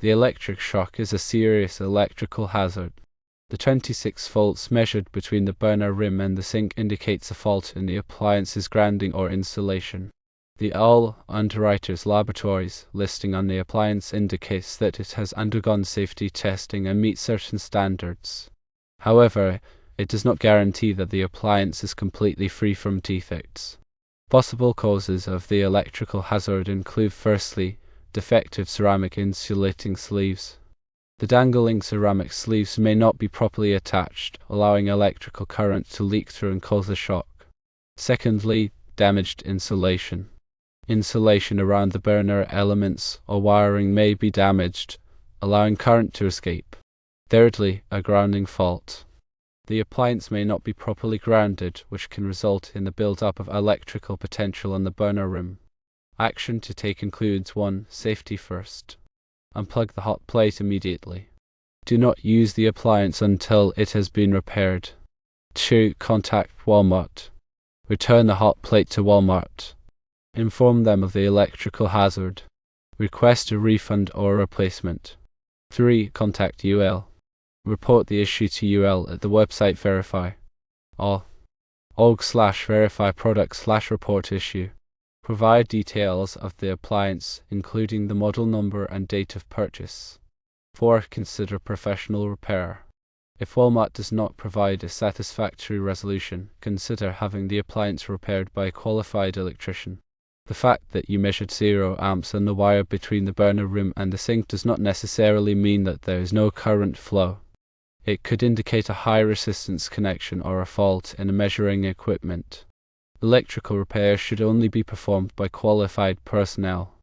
The electric shock is a serious electrical hazard. The 26 volts measured between the burner rim and the sink indicates a fault in the appliance's grounding or insulation. The All Underwriters Laboratories listing on the appliance indicates that it has undergone safety testing and meets certain standards. However, it does not guarantee that the appliance is completely free from defects. Possible causes of the electrical hazard include, firstly, defective ceramic insulating sleeves. The dangling ceramic sleeves may not be properly attached, allowing electrical current to leak through and cause a shock. Secondly, damaged insulation. Insulation around the burner elements or wiring may be damaged, allowing current to escape. Thirdly, a grounding fault. The appliance may not be properly grounded, which can result in the build-up of electrical potential on the burner rim. Action to take includes 1. Safety first. Unplug the hot plate immediately. Do not use the appliance until it has been repaired. 2. Contact Walmart. Return the hot plate to Walmart. Inform them of the electrical hazard. Request a refund or replacement. 3. Contact UL. Report the issue to UL at the website Verify. org/verify product/report issue. Provide details of the appliance, including the model number and date of purchase. 4. Consider professional repair. If Walmart does not provide a satisfactory resolution, consider having the appliance repaired by a qualified electrician. The fact that you measured 0 amps on the wire between the burner rim and the sink does not necessarily mean that there is no current flow. It could indicate a high resistance connection or a fault in the measuring equipment. Electrical repairs should only be performed by qualified personnel.